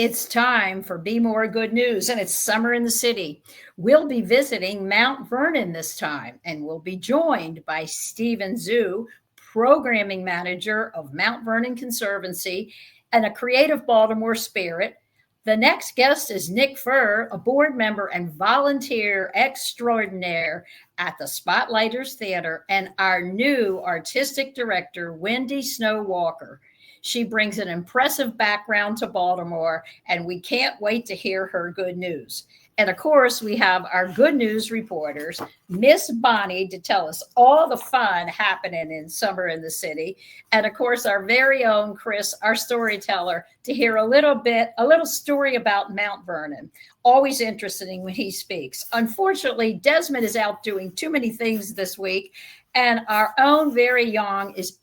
It's time for BeMore Good News, and it's summer in the city. We'll be visiting Mount Vernon this time, and we'll be joined by Stephen Zhu, programming manager of Mount Vernon Conservancy and a creative Baltimore spirit. The next guest is Nick Furr, a board member and volunteer extraordinaire at the Spotlighters Theater, and our new artistic director, Wendy Snow Walker. She brings an impressive background to Baltimore, and we can't wait to hear her good news. And of course, we have our good news reporters, Miss Bonnie, to tell us all the fun happening in summer in the city. And of course, our very own Chris, our storyteller, to hear a little story about Mount Vernon. Always interesting when he speaks. Unfortunately, Desmond is out doing too many things this week. And our own very young is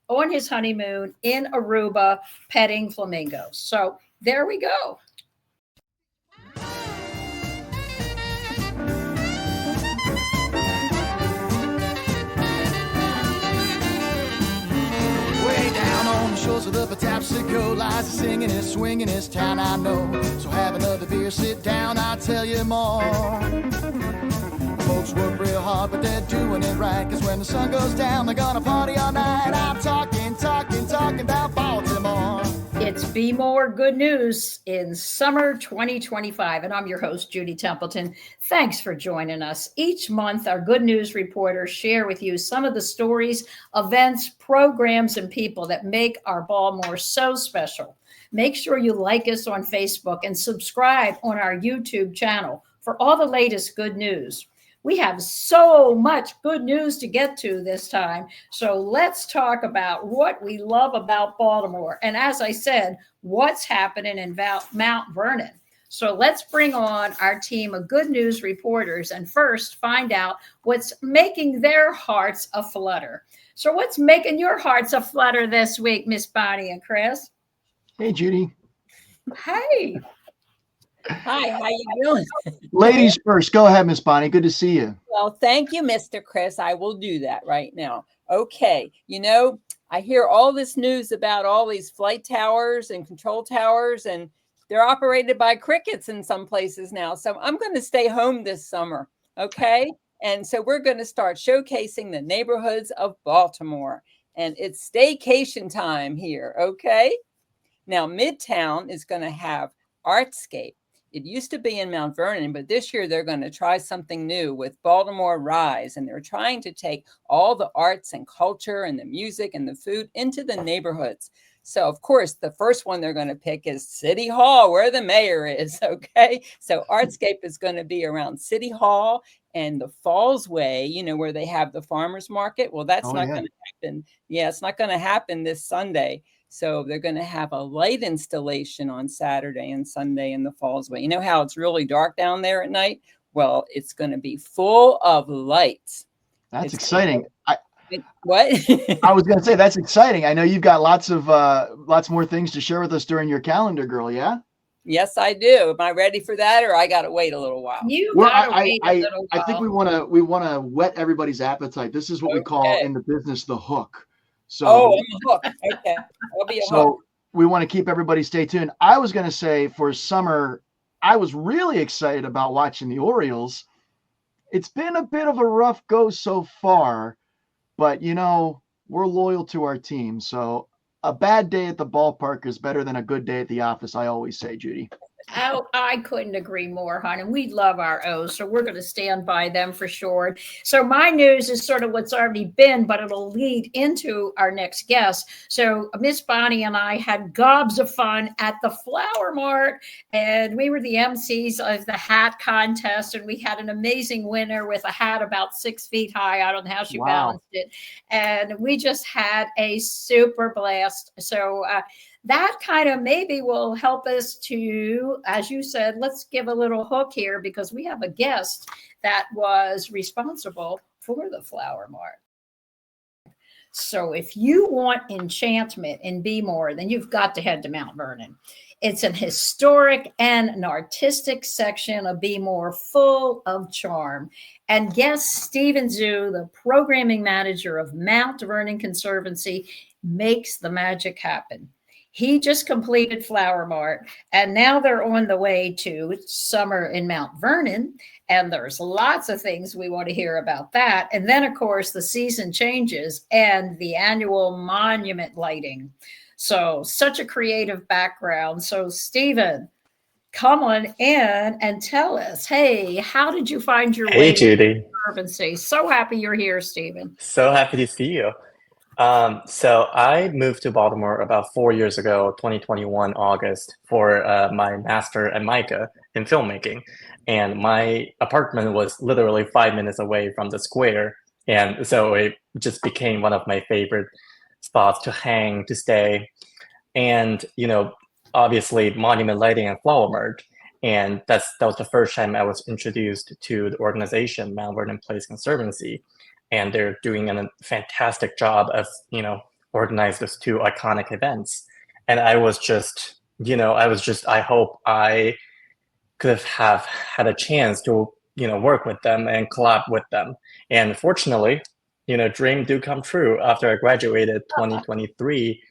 on his honeymoon in Aruba petting flamingos. So there we go. Way down on the shores of the Patapsco lies a singing and swinging this town I know. So have another beer, sit down, I'll tell you more. Folks work real hard, but they're doing it right. Cause when the sun goes down, they're gonna party all night. I'm talking about Baltimore. It's BeMore Good News in summer 2025. And I'm your host, Judy Templeton. Thanks for joining us. Each month, our good news reporters share with you some of the stories, events, programs, and people that make our Baltimore so special. Make sure you like us on Facebook and subscribe on our YouTube channel for all the latest good news. We have so much good news to get to this time. So let's talk about what we love about Baltimore. And as I said, what's happening in Mount Vernon. So let's bring on our team of good news reporters and first find out what's making their hearts aflutter. So what's making your hearts aflutter this week, Miss Bonnie and Chris? Hey, Judy. Hey. Hi, how you doing? Ladies first. Go ahead, Miss Bonnie. Good to see you. Well, thank you, Mr. Chris. I will do that right now. Okay. I hear all this news about all these flight towers and control towers, and they're operated by crickets in some places now. So I'm going to stay home this summer. Okay. And so we're going to start showcasing the neighborhoods of Baltimore, and it's staycation time here. Okay. Now, Midtown is going to have Artscape. It used to be in Mount Vernon, but this year they're going to try something new with Baltimore Rise. And they're trying to take all the arts and culture and the music and the food into the neighborhoods. So, of course, the first one they're going to pick is City Hall, where the mayor is. Okay. So Artscape is going to be around City Hall and the Falls Way, where they have the farmers market. Well, that's not going to happen. Yeah, it's not going to happen this Sunday. So they're going to have a light installation on Saturday and Sunday in the Falls Way. You know how it's really dark down there at night? Well, it's going to be full of lights. That's exciting. What? I was going to say that's exciting. I know you've got lots more things to share with us during your calendar, girl. Yeah. Yes, I do. Am I ready for that, or I got to wait a little while? I think we want to whet everybody's appetite. This is what we call in the business the hook. So, I'm a hook. Okay. I'll be a hook. So we want to keep everybody stay tuned. I was going to say for summer, I was really excited about watching the Orioles. It's been a bit of a rough go so far, but we're loyal to our team. So a bad day at the ballpark is better than a good day at the office. I always say, Judy. Oh, I couldn't agree more, hon. And we love our O's, so we're going to stand by them for sure. So my news is sort of what's already been, but it'll lead into our next guest. So Miss Bonnie and I had gobs of fun at the Flower Mart, and we were the MCs of the hat contest, and we had an amazing winner with a hat about 6 feet high. I don't know how she balanced it. And we just had a super blast. So that kind of maybe will help us to, as you said, let's give a little hook here because we have a guest that was responsible for the Flower Mart. So if you want enchantment in BeMore, then you've got to head to Mount Vernon. It's an historic and an artistic section of BeMore full of charm. And guest Stephen Zhu, the programming manager of Mount Vernon Conservancy, makes the magic happen. He just completed Flower Mart, and now they're on the way to summer in Mount Vernon. And there's lots of things we want to hear about that. And then, of course, the season changes and the annual monument lighting. So, such a creative background. So, Stephen, come on in and tell us, hey, how did you find your Hey, way to Judy. conservancy? So happy you're here, Stephen. So happy to see you. So I moved to Baltimore about 4 years ago, 2021 August, for my master at MICA in filmmaking. And my apartment was literally 5 minutes away from the square. And so it just became one of my favorite spots to hang, to stay. And, obviously Monument Lighting and Flower Mart. And that was the first time I was introduced to the organization, Mount Vernon Place Conservancy. And they're doing a fantastic job of, organize those two iconic events. And I was just, I hope I could have had a chance to, work with them and collab with them. And fortunately, dream do come true. After I graduated 2023,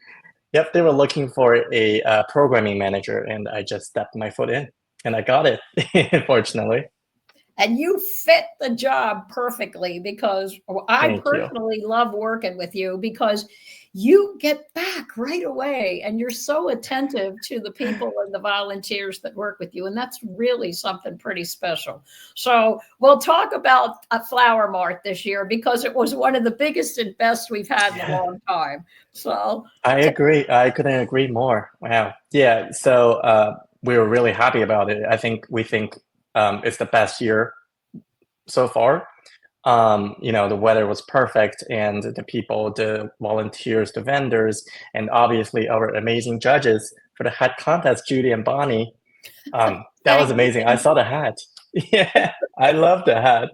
yep, they were looking for a programming manager, and I just stepped my foot in, and I got it, fortunately. And you fit the job perfectly because I Thank you. personally love working with you because you get back right away and you're so attentive to the people and the volunteers that work with you. And that's really something pretty special. So we'll talk about a Flower Mart this year because it was one of the biggest and best we've had in a long time. So I agree. I couldn't agree more. Wow. Yeah. So we were really happy about it. We think it's the best year so far. The weather was perfect, and the people, the volunteers, the vendors, and obviously our amazing judges for the hat contest, Judy and Bonnie. That was amazing. I saw the hat. Yeah, I love the hat.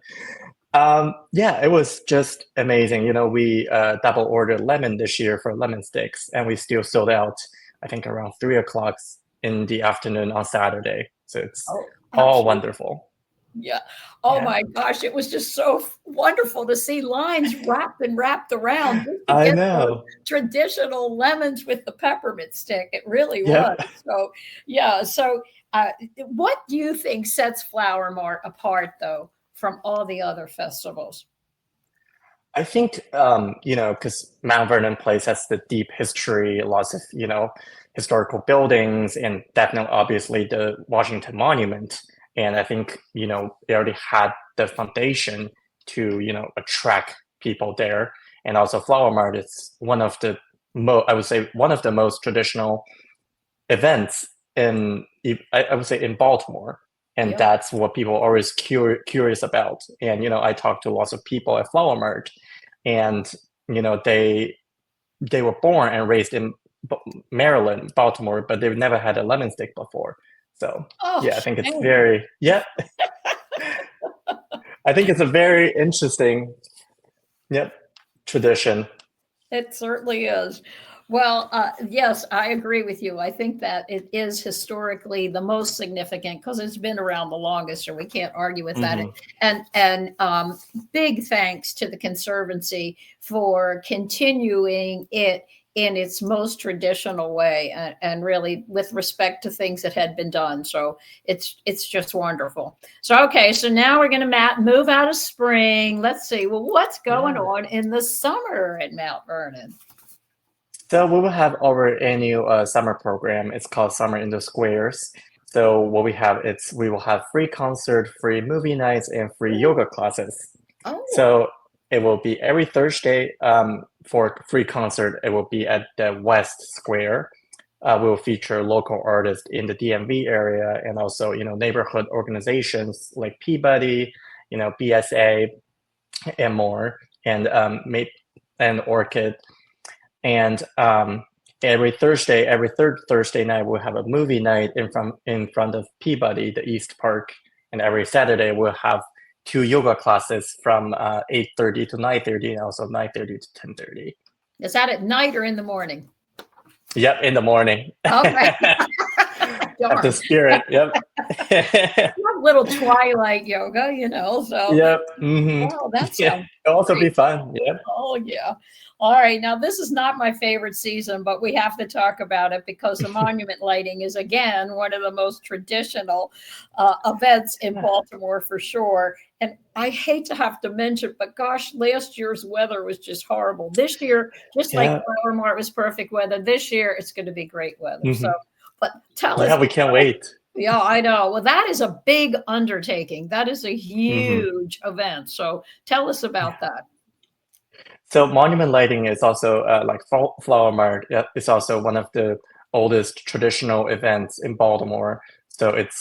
Yeah, it was just amazing. We double ordered lemon this year for lemon sticks, and we still sold out, I think, around 3 o'clock in the afternoon on Saturday. So it's all wonderful. Yeah. Oh my gosh. It was just so wonderful to see lines wrapped around. Just to I get know. those traditional lemons with the peppermint stick. It really was. So, yeah. So, what do you think sets Flower Mart apart, though, from all the other festivals? I think, because Mount Vernon Place has the deep history, lots of, historical buildings, and definitely, obviously, the Washington Monument. And I think, they already had the foundation to, attract people there. And also Flower Mart is one of the most traditional events I would say in Baltimore. And that's what people are always curious about. And, I talked to lots of people at Flower Mart, and, they were born and raised in Maryland, Baltimore, but they've never had a lemon stick before. So I think it's very, I think it's a very interesting, tradition. It certainly is. Well, yes, I agree with you. I think that it is historically the most significant because it's been around the longest, and we can't argue with that. And big thanks to the Conservancy for continuing it in its most traditional way and really with respect to things that had been done. So it's just wonderful. So, okay, so now we're going to move out of spring. Let's see, well, what's going on in the summer at Mount Vernon? So we will have our annual summer program. It's called Summer in the Squares. So what we will have free concert, free movie nights, and free yoga classes. So it will be every Thursday for free concert. It will be at the West Square. We will feature local artists in the DMV area, and also neighborhood organizations like Peabody, BSA, and more, and Orchid. And every third Thursday night, we'll have a movie night in front of Peabody, the East Park, and every Saturday we'll have 2 yoga classes from 8:30 to 9:30, and also 9:30 to 10:30. Is that at night or in the morning? Yep, in the morning. Okay. At the Spirit. Yep. little twilight yoga, so Yep. wow, that Yeah. sounds It'll also be great. fun. Yep. Oh, yeah. All right. Now, this is not my favorite season, but we have to talk about it because the monument lighting is, again, one of the most traditional events in Baltimore for sure. And I hate to have to mention, but gosh, last year's weather was just horrible. This year, just like Yeah. Flower Mart was perfect weather, this year it's going to be great weather. So, hmm but tell us. Yeah, we can't wait. Yeah, I know. Well, that is a big undertaking. That is a hmm huge event. So tell us about that. So monument lighting is also like Flower Mart. It's also one of the oldest traditional events in Baltimore. So it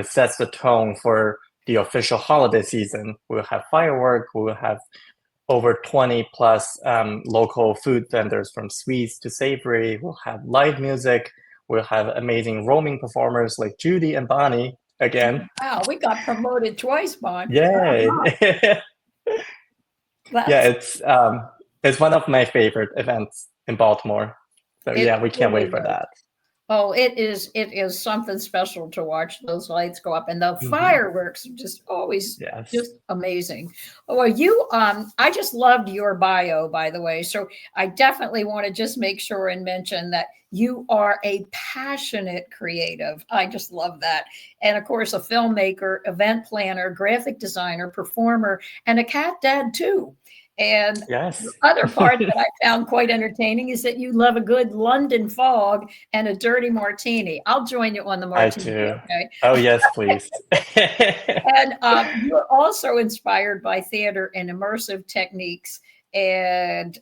sets the tone for the official holiday season. We'll have firework. We'll have over 20 plus local food vendors from sweets to savory. We'll have live music. We'll have amazing roaming performers like Judy and Bonnie again. Wow, we got promoted twice, Bon. Yay! Yeah, That's it's one of my favorite events in Baltimore. So it yeah, we can't really wait for is. that. Oh, it is something special to watch those lights go up, and the Mhm. fireworks are just always Yes. just amazing. Oh, well, I just loved your bio, by the way. So I definitely want to just make sure and mention that you are a passionate creative. I just love that. And of course, a filmmaker, event planner, graphic designer, performer, and a cat dad too. And the Yes. other part that I found quite entertaining is that you love a good London fog and a dirty martini. I'll join you on the I martini, do. okay? Oh yes, please. And you're also inspired by theater and immersive techniques, and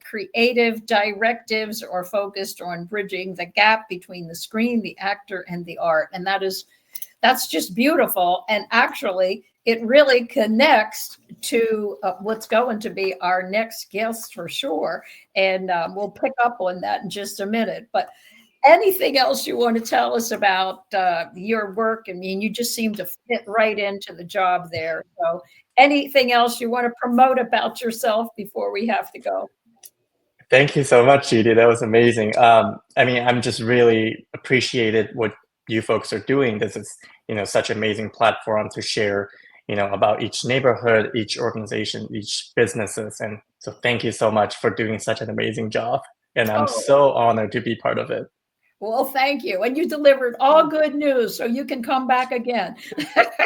creative directives are focused on bridging the gap between the screen, the actor, and the art. And that's just beautiful. And actually, it really connects to what's going to be our next guest for sure. And we'll pick up on that in just a minute. But anything else you want to tell us about your work? I mean, you just seem to fit right into the job there. So, anything else you want to promote about yourself before we have to go? Thank you so much, Judy. That was amazing. I mean, I'm just really appreciated what you folks are doing. This is, such amazing platform to share, about each neighborhood, each organization, each businesses. And so thank you so much for doing such an amazing job. And I'm Oh, so honored to be part of it. well, thank you. And you delivered all good news, so you can come back again.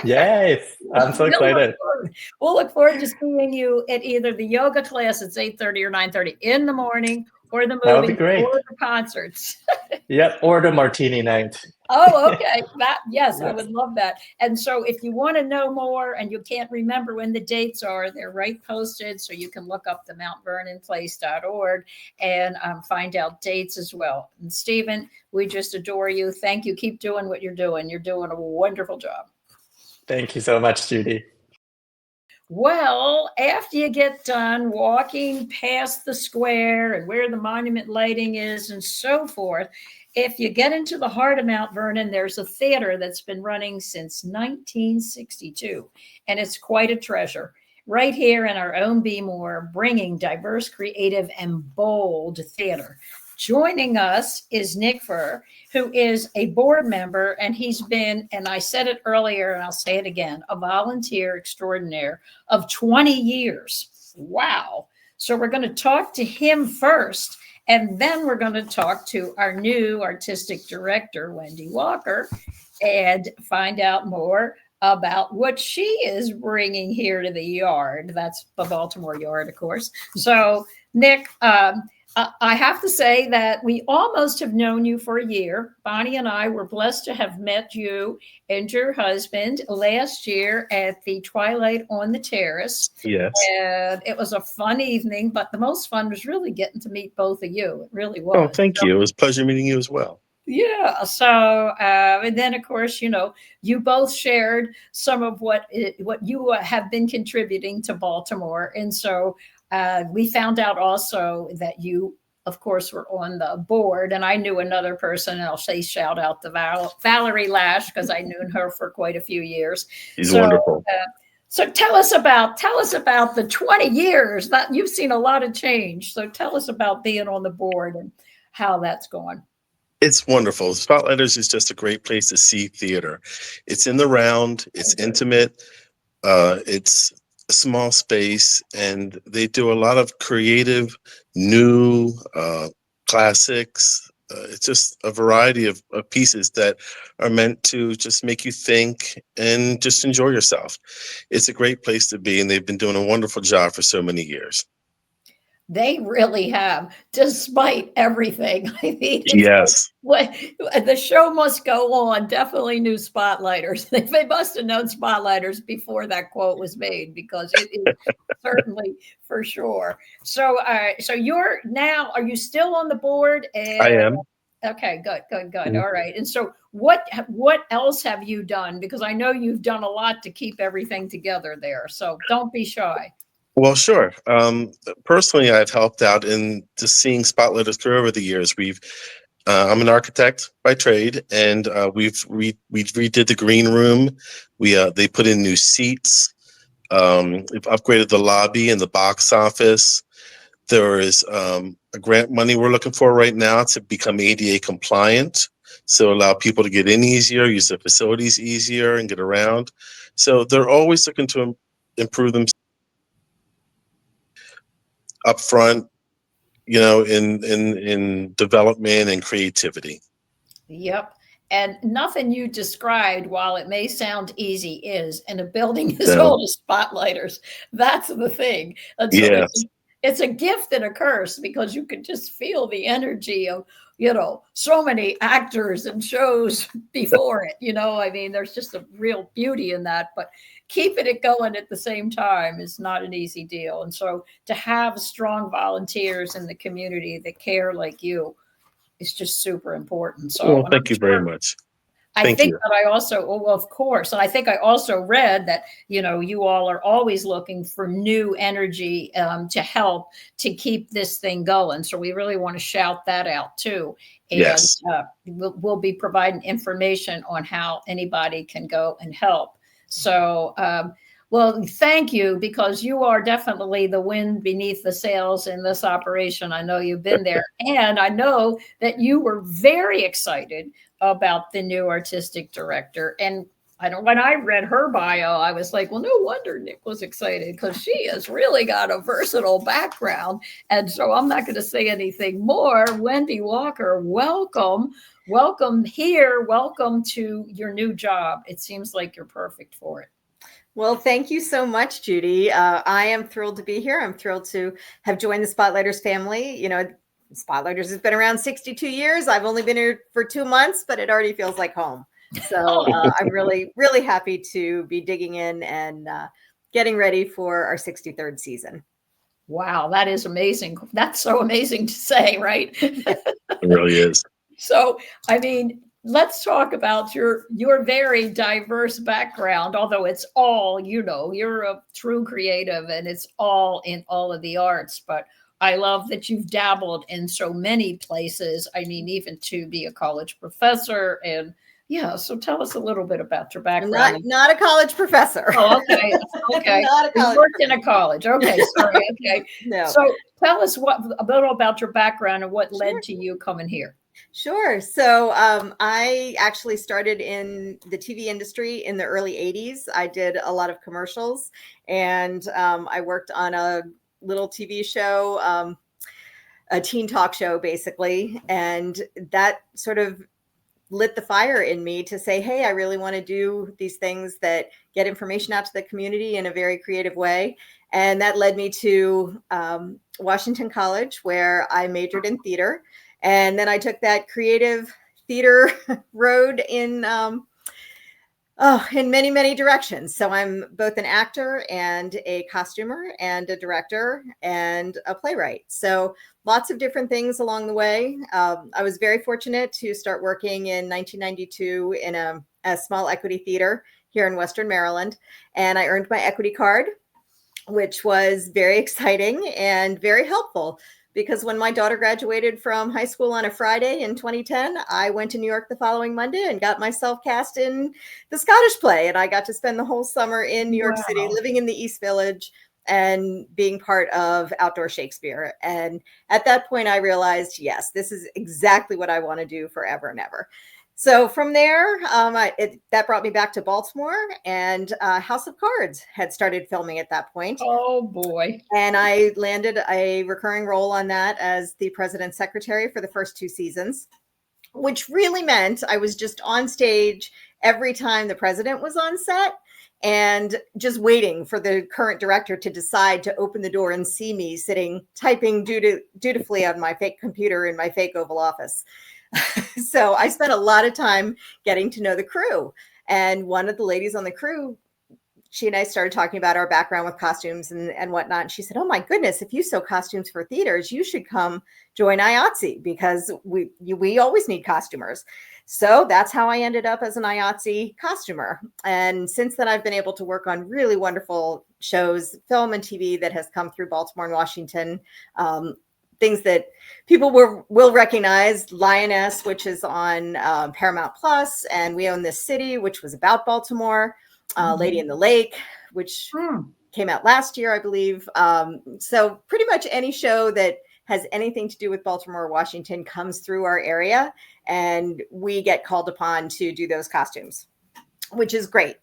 Yes, I'm so excited. We'll look forward to seeing you at either the yoga class at 8:30 or 9:30 in the morning, or the That would be movies, great. or the concerts. Yep, or the martini night. Oh, okay. Yes, I Yes. would love that. And so if you want to know more and you can't remember when the dates are, they're right posted. So you can look up the mountvernonplace.org and find out dates as well. And Stephen, we just adore you. Thank you. Keep doing what you're doing. You're doing a wonderful job. Thank you so much, Judy. Well, after you get done walking past the square and where the monument lighting is and so forth, if you get into the heart of Mount Vernon, there's a theater that's been running since 1962, and it's quite a treasure. Right here in our own BeMore, bringing diverse, creative, and bold theater. Joining us is Nick Furr, who is a board member, and he's been, and I said it earlier, and I'll say it again, a volunteer extraordinaire of 20 years. Wow. So we're going to talk to him first, and then we're going to talk to our new artistic director, Wendy Walker, and find out more about what she is bringing here to the yard. That's the Baltimore yard, of course. So, Nick, I have to say that we almost have known you for a year. Bonnie and I were blessed to have met you and your husband last year at the Twilight on the Terrace. Yes. And it was a fun evening, but the most fun was really getting to meet both of you. It really was. Oh, thank you. It was a pleasure meeting you as well. Yeah. So, and then of course, you both shared some of what you have been contributing to Baltimore, and so we found out also that you, of course, were on the board, and I knew another person, and I'll say shout out to Valerie Lash because I knew her for quite a few years. She's wonderful. So tell us about the 20 years that you've seen a lot of change. So tell us about being on the board and how that's going. It's wonderful. Spotlighters is just a great place to see theater. It's in the round, it's intimate, it's a small space, and they do a lot of creative, new classics. It's just a variety of pieces that are meant to just make you think and just enjoy yourself. It's a great place to be, and they've been doing a wonderful job for so many years. They really have, despite everything. I mean, it's Yes. what the show must go on. Definitely new Spotlighters. They must have known Spotlighters before that quote was made, because it is certainly for sure. So, so you're now, are you still on the board? I And am. okay, good. Mhm. All right. And so what else have you done? Because I know you've done a lot to keep everything together there. So don't be shy. Well, sure. Personally, I've helped out in just seeing Spotlighters through over the years. I'm an architect by trade, and we redid the green room. They put in new seats. We've upgraded the lobby and the box office. There is a grant money we're looking for right now to become ADA compliant, so allow people to get in easier, use the facilities easier, and get around. So they're always looking to improve them up front, in development and creativity. Yep. And nothing you described, while it may sound easy, is in a building as So, old as Spotlighters. That's the thing. And so yes, it's a gift and a curse, because you can just feel the energy of, so many actors and shows before it. I mean, there's just a real beauty in that. But keeping it going at the same time is not an easy deal. And so to have strong volunteers in the community that care like you, is just super important. So, well, and I'm thank you very sure, much. I Thank think you. that I also, well, of course, and I think I also read that, you all are always looking for new energy to help to keep this thing going. So we really want to shout that out too. And Yes. we'll be providing information on how anybody can go and help. So, well, thank you, because you are definitely the wind beneath the sails in this operation. I know you've been there, and I know that you were very excited about the new artistic director. And when I read her bio, I was like, well, no wonder Nick was excited, because she has really got a versatile background. And so I'm not going to say anything more. Wendy Walker, welcome. Welcome here. Welcome to your new job. It seems like you're perfect for it. Well, thank you so much, Judy. I am thrilled to be here. I'm thrilled to have joined the Spotlighters family. Spotlighters has been around 62 years. I've only been here for 2 months, but it already feels like home. So I'm really, really happy to be digging in and getting ready for our 63rd season. Wow, that is amazing. That's so amazing to say, right? It really is. So, I mean, let's talk about your very diverse background, although it's all, you're a true creative, and it's all in all of the arts. But I love that you've dabbled in so many places. I mean, even to be a college professor. And yeah, so tell us a little bit about your background. Not a college professor. Oh, okay. Okay. Not a You college worked in a college. Okay, sorry. Okay. No. So tell us a little about your background and what Sure. led to you coming here. Sure. So I actually started in the TV industry in the early 80s. I did a lot of commercials, and I worked on a little TV show, a teen talk show, basically. And that sort of lit the fire in me to say, hey, I really want to do these things that get information out to the community in a very creative way. And that led me to Washington College, where I majored in theater. And then I took that creative theater road in many, many directions. So I'm both an actor and a costumer and a director and a playwright. So lots of different things along the way. I was very fortunate to start working in 1992 in a small equity theater here in Western Maryland. And I earned my equity card, which was very exciting and very helpful. Because when my daughter graduated from high school on a Friday in 2010, I went to New York the following Monday and got myself cast in the Scottish play. And I got to spend the whole summer in New York City, living in the East Village, and being part of Outdoor Shakespeare. And at that point, I realized, yes, this is exactly what I want to do forever and ever. So from there, that brought me back to Baltimore, and House of Cards had started filming at that point. Oh boy. And I landed a recurring role on that as the president's secretary for the first 2 seasons, which really meant I was just on stage every time the president was on set and just waiting for the current director to decide to open the door and see me sitting, typing dutifully on my fake computer in my fake Oval Office. So I spent a lot of time getting to know the crew. And one of the ladies on the crew, she and I started talking about our background with costumes and whatnot. And she said, oh my goodness, if you sew costumes for theaters, you should come join IATSE, because we always need costumers. So that's how I ended up as an IATSE costumer. And since then, I've been able to work on really wonderful shows, film and TV that has come through Baltimore and Washington. Things that people will recognize: Lioness, which is on Paramount Plus, and We Own This City, which was about Baltimore. Lady in the Lake, which came out last year, I believe. So pretty much any show that has anything to do with Baltimore or Washington comes through our area, and we get called upon to do those costumes, which is great.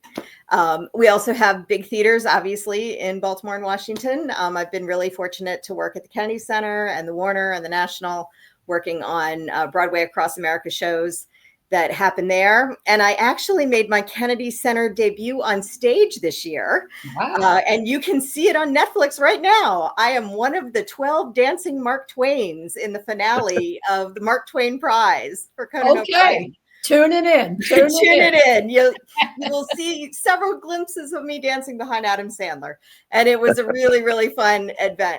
We also have big theaters, obviously, in Baltimore and Washington. I've been really fortunate to work at the Kennedy Center and the Warner and the National, working on Broadway Across America shows that happened there. And I actually made my Kennedy Center debut on stage this year. Wow. And you can see it on Netflix right now. I am one of the 12 dancing Mark Twains in the finale of the Mark Twain Prize for Conan O'Brien. Tune it in. Tune it in. You will see several glimpses of me dancing behind Adam Sandler. And it was a really, really fun,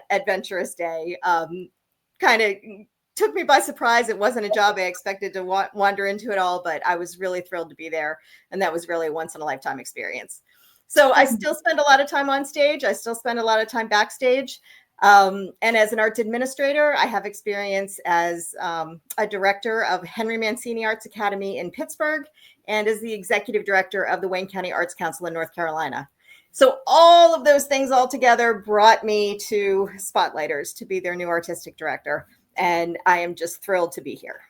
adventurous day. Kind of took me by surprise. It wasn't a job I expected to wander into at all, but I was really thrilled to be there. And that was really a once in a lifetime experience. So I still spend a lot of time on stage. I still spend a lot of time backstage. And as an arts administrator, I have experience as a director of Henry Mancini Arts Academy in Pittsburgh, and as the executive director of the Wayne County Arts Council in North Carolina. So all of those things all together brought me to Spotlighters to be their new artistic director. And I am just thrilled to be here.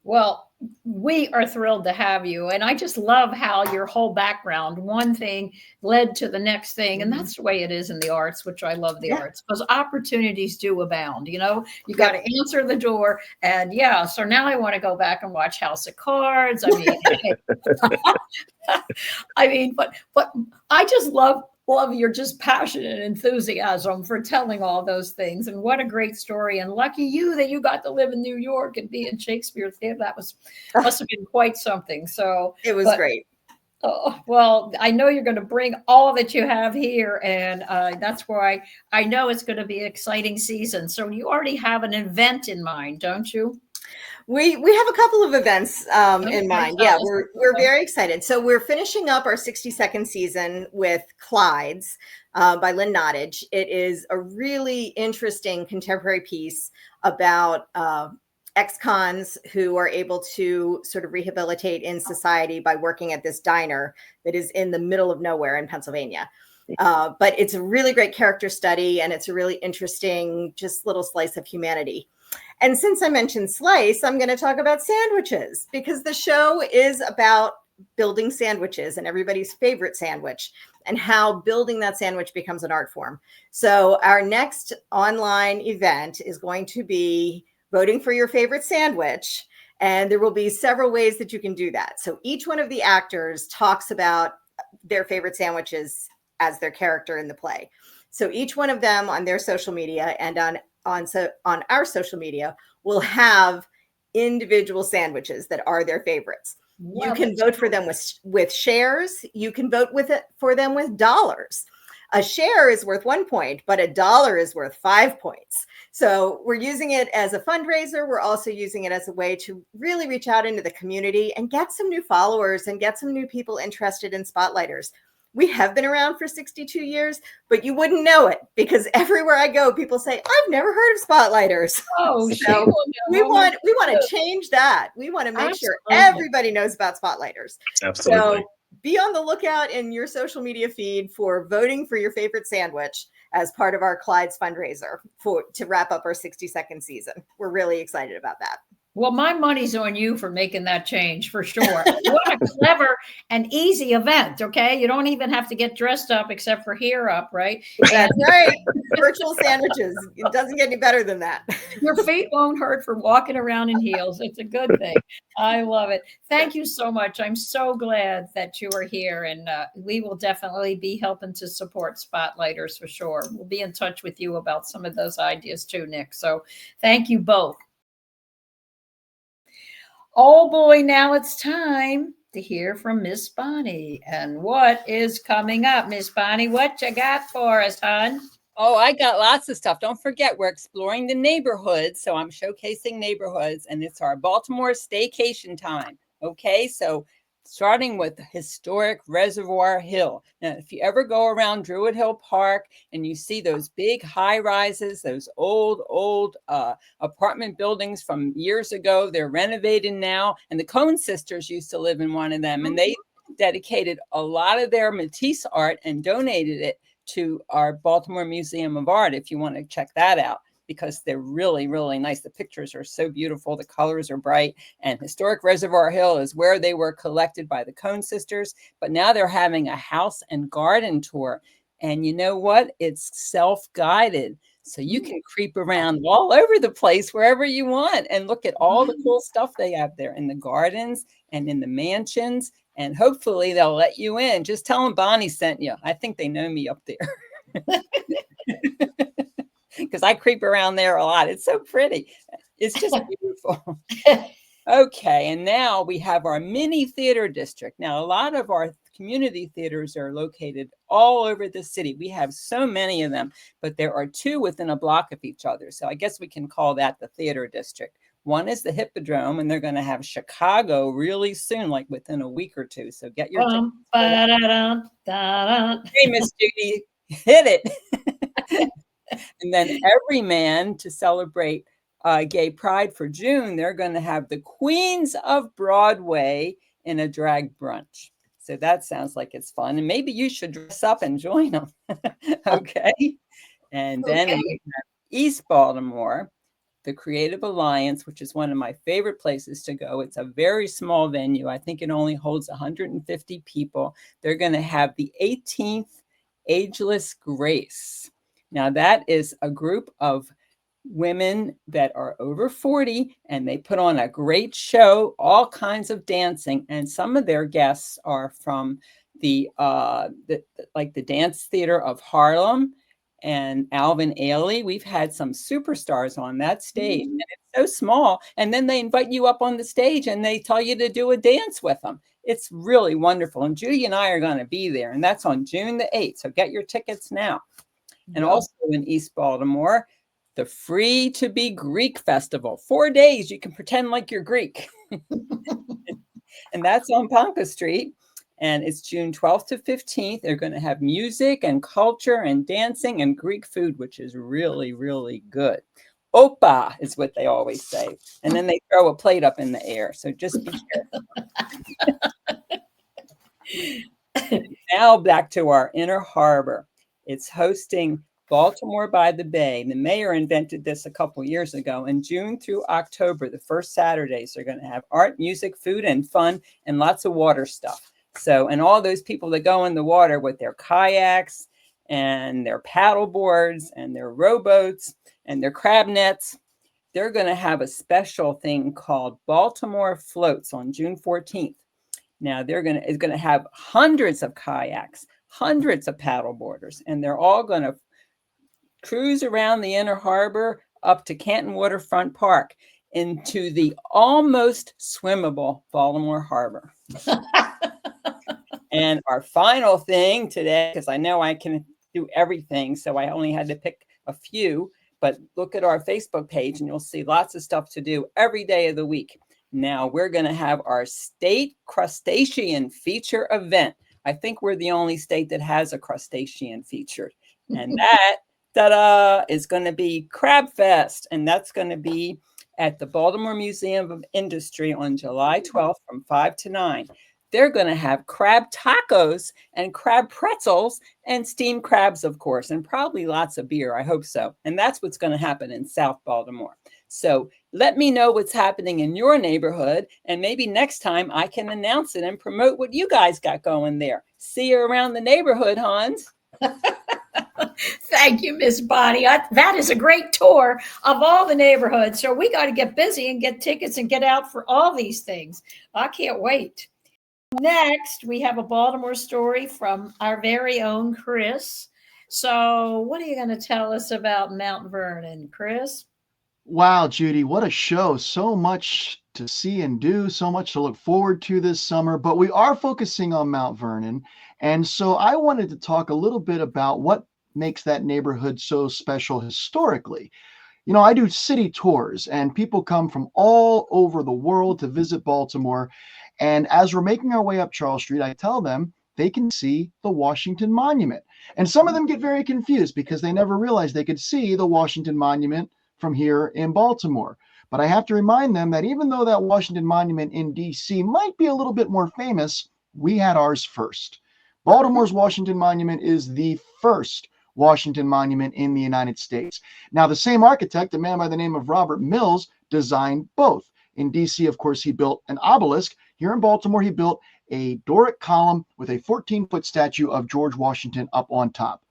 Well, we are thrilled to have you. And I just love how your whole background, one thing led to the next thing. And that's the way it is in the arts, which I love the arts, because opportunities do abound. You know, you got to answer the door. And so now I want to go back and watch House of Cards. I mean, but I just love your just passion and enthusiasm for telling all those things. And what a great story. And lucky you that you got to live in New York and be in Shakespeare Theater. That must have been quite something. So it was great. Oh, well, I know you're going to bring all that you have here. And that's why I know it's going to be an exciting season. So you already have an event in mind, don't you? We have a couple of events in mind. Yeah, we're very excited. So we're finishing up our 60-second season with Clyde's by Lynn Nottage. It is a really interesting contemporary piece about ex-cons who are able to sort of rehabilitate in society by working at this diner that is in the middle of nowhere in Pennsylvania. But it's a really great character study, and it's a really interesting just little slice of humanity. And since I mentioned slice, I'm going to talk about sandwiches, because the show is about building sandwiches and everybody's favorite sandwich, and how building that sandwich becomes an art form. So our next online event is going to be voting for your favorite sandwich. And there will be several ways that you can do that. So each one of the actors talks about their favorite sandwiches as their character in the play. So each one of them on their social media and on our social media will have individual sandwiches that are their favorites. You can vote for them with shares. You can vote for them with dollars. A share is worth 1 point, but $1 is worth 5 points. So we're using it as a fundraiser. We're also using it as a way to really reach out into the community and get some new followers and get some new people interested in Spotlighters. We have been around for 62 years, but you wouldn't know it, because everywhere I go, people say, I've never heard of Spotlighters. Oh, so we want to change that. We want to make sure everybody knows about Spotlighters. Absolutely. So be on the lookout in your social media feed for voting for your favorite sandwich as part of our Clyde's fundraiser to wrap up our 60-second season. We're really excited about that. Well, my money's on you for making that change for sure. What a clever and easy event. Okay. You don't even have to get dressed up except for hair up, right? That's right. Virtual sandwiches. It doesn't get any better than that. Your feet won't hurt from walking around in heels. It's a good thing. I love it. Thank you so much. I'm so glad that you are here, and we will definitely be helping to support Spotlighters for sure. We'll be in touch with you about some of those ideas too, Nick. So thank you both. Oh boy, now it's time to hear from Miss Bonnie. And what is coming up, Miss Bonnie? What you got for us, hon? Oh, I got lots of stuff. Don't forget, we're exploring the neighborhoods. So I'm showcasing neighborhoods, and it's our Baltimore staycation time. Okay, so starting with historic Reservoir Hill. Now, if you ever go around Druid Hill Park and you see those big high rises, those old apartment buildings from years ago, they're renovated now. And the Cohn sisters used to live in one of them, and they dedicated a lot of their Matisse art and donated it to our Baltimore Museum of Art, if you want to check that out, because they're really, really nice. The pictures are so beautiful. The colors are bright. And Historic Reservoir Hill is where they were collected by the Cohn sisters. But now they're having a house and garden tour. And you know what? It's self-guided. So you can creep around all over the place, wherever you want, and look at all the cool stuff they have there in the gardens and in the mansions. And hopefully they'll let you in. Just tell them Bonnie sent you. I think they know me up there. Because I creep around there a lot. It's so pretty. It's just beautiful. Okay, and now we have our mini theater district. Now, a lot of our community theaters are located all over the city. We have so many of them, but there are two within a block of each other. So I guess we can call that the theater district. One is the Hippodrome, and they're going to have Chicago really soon, like within a week or two. So get your tickets. Hey, Miss Judy, hit it. And then Everyman, to celebrate Gay Pride for June, they're going to have the Queens of Broadway in a drag brunch. So that sounds like it's fun. And maybe you should dress up and join them. Okay. And then we have East Baltimore, the Creative Alliance, which is one of my favorite places to go. It's a very small venue. I think it only holds 150 people. They're going to have the 18th Ageless Grace. Now, that is a group of women that are over 40, and they put on a great show, all kinds of dancing. And some of their guests are from the Dance Theater of Harlem and Alvin Ailey. We've had some superstars on that stage, and it's so small. And then they invite you up on the stage and they tell you to do a dance with them. It's really wonderful. And Judy and I are going to be there, and that's on June the 8th. So get your tickets now. And also in East Baltimore, the Free to Be Greek Festival. 4 days, you can pretend like you're Greek. And that's on Ponca Street. And it's June 12th to 15th. They're going to have music and culture and dancing and Greek food, which is really, really good. Opa is what they always say. And then they throw a plate up in the air. So just be careful. Now back to our Inner Harbor. It's hosting Baltimore by the Bay. The mayor invented this a couple years ago. And June through October, the first Saturdays, they're going to have art, music, food, and fun, and lots of water stuff. So, and all those people that go in the water with their kayaks and their paddle boards and their rowboats and their crab nets, they're going to have a special thing called Baltimore Floats on June 14th. Now, it's going to have hundreds of kayaks, hundreds of paddle boarders, and they're all going to cruise around the Inner Harbor up to Canton Waterfront Park into the almost swimmable Baltimore Harbor. And our final thing today, because I know I can do everything, so I only had to pick a few, but look at our Facebook page and you'll see lots of stuff to do every day of the week. Now we're going to have our state crustacean feature event. I think we're the only state that has a crustacean featured. And that, ta-da, is going to be Crab Fest. And that's going to be at the Baltimore Museum of Industry on July 12th from 5 to 9. they're going to have crab tacos and crab pretzels and steamed crabs, of course, and probably lots of beer. I hope so. And that's what's going to happen in South Baltimore. So let me know what's happening in your neighborhood, and maybe next time I can announce it and promote what you guys got going there. See you around the neighborhood, Hans. Thank you, Miss Bonnie. That is a great tour of all the neighborhoods. So we got to get busy and get tickets and get out for all these things. I can't wait. Next, we have a Baltimore story from our very own Chris. So what are you going to tell us about Mount Vernon, Chris? Wow, Judy, what a show. So much to see and do, so much to look forward to this summer, but we are focusing on Mount Vernon. And so I wanted to talk a little bit about what makes that neighborhood so special historically. You know, I do city tours and people come from all over the world to visit Baltimore. And as we're making our way up Charles Street, I tell them they can see the Washington Monument. And some of them get very confused because they never realized they could see the Washington Monument from here in Baltimore. But I have to remind them that even though that Washington Monument in DC might be a little bit more famous, we had ours first. Baltimore's Washington Monument is the first Washington Monument in the United States. Now, the same architect, a man by the name of Robert Mills, designed both. In DC, of course, he built an obelisk. Here in Baltimore, he built a Doric column with a 14-foot statue of George Washington up on top.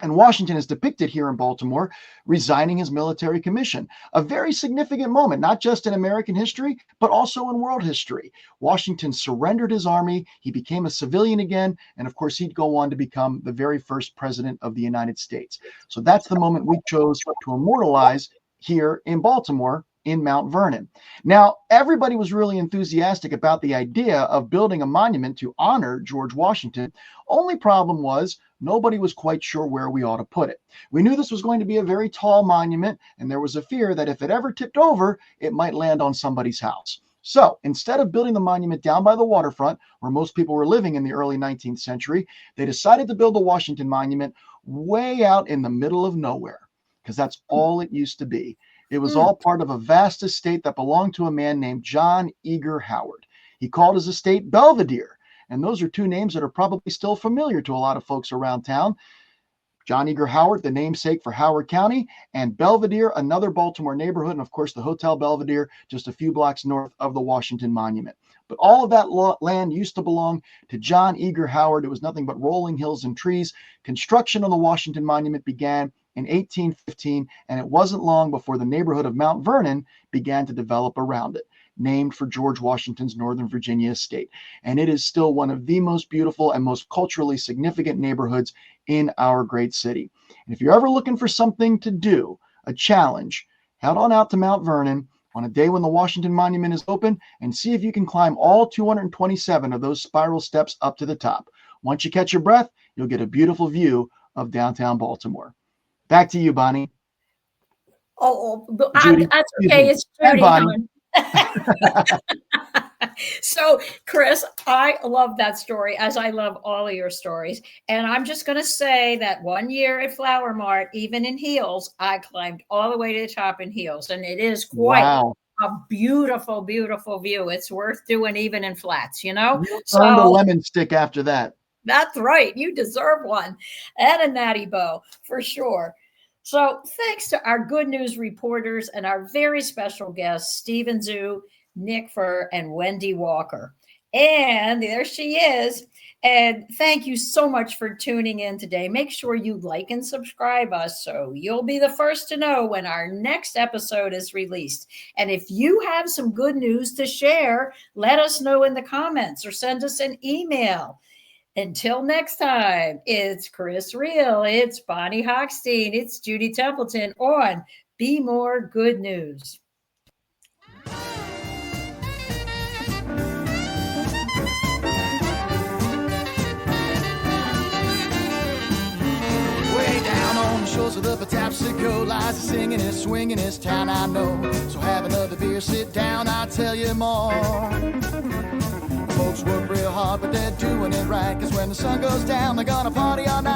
And Washington is depicted here in Baltimore resigning his military commission, a very significant moment, not just in American history, but also in world history. Washington surrendered his army. He became a civilian again. And of course, he'd go on to become the very first president of the United States. So that's the moment we chose to immortalize here in Baltimore in Mount Vernon. Now, everybody was really enthusiastic about the idea of building a monument to honor George Washington. Only problem was nobody was quite sure where we ought to put it. We knew this was going to be a very tall monument, and there was a fear that if it ever tipped over, it might land on somebody's house. So instead of building the monument down by the waterfront, where most people were living in the early 19th century, they decided to build the Washington Monument way out in the middle of nowhere, because that's all it used to be. It was all part of a vast estate that belonged to a man named John Eager Howard. He called his estate Belvedere, and those are two names that are probably still familiar to a lot of folks around town. John Eager Howard, the namesake for Howard County, and Belvedere, another Baltimore neighborhood, and of course the Hotel Belvedere, just a few blocks north of the Washington Monument. But all of that land used to belong to John Eager Howard. It was nothing but rolling hills and trees. Construction of the Washington Monument began in 1815, and it wasn't long before the neighborhood of Mount Vernon began to develop around it, named for George Washington's Northern Virginia estate. And it is still one of the most beautiful and most culturally significant neighborhoods in our great city. And if you're ever looking for something to do, a challenge, head on out to Mount Vernon on a day when the Washington Monument is open and see if you can climb all 227 of those spiral steps up to the top. Once you catch your breath, you'll get a beautiful view of downtown Baltimore. Back to you, Bonnie. Judy, that's okay. It's Judy. Bonnie. So, Chris, I love that story, as I love all of your stories. And I'm just going to say that one year at Flower Mart, even in heels, I climbed all the way to the top in heels. And it is quite a beautiful, beautiful view. It's worth doing even in flats, you know? You earned a lemon stick after that. That's right. You deserve one and a natty bow for sure. So thanks to our good news reporters and our very special guests, Stephen Zhu, Nick Furr, and Wendy Walker. And there she is. And thank you so much for tuning in today. Make sure you like and subscribe us so you'll be the first to know when our next episode is released. And if you have some good news to share, let us know in the comments or send us an email. Until next time, it's Chris Reel, it's Bonnie Hochstein, it's Judy Templeton on BeMore Good News. Way down on the shores of the Patapsco lies a singing and swinging this town I know. So have another beer, sit down, I'll tell you more. Folks work real hard, but they're doing it right. 'Cause when the sun goes down, they're gonna party all night.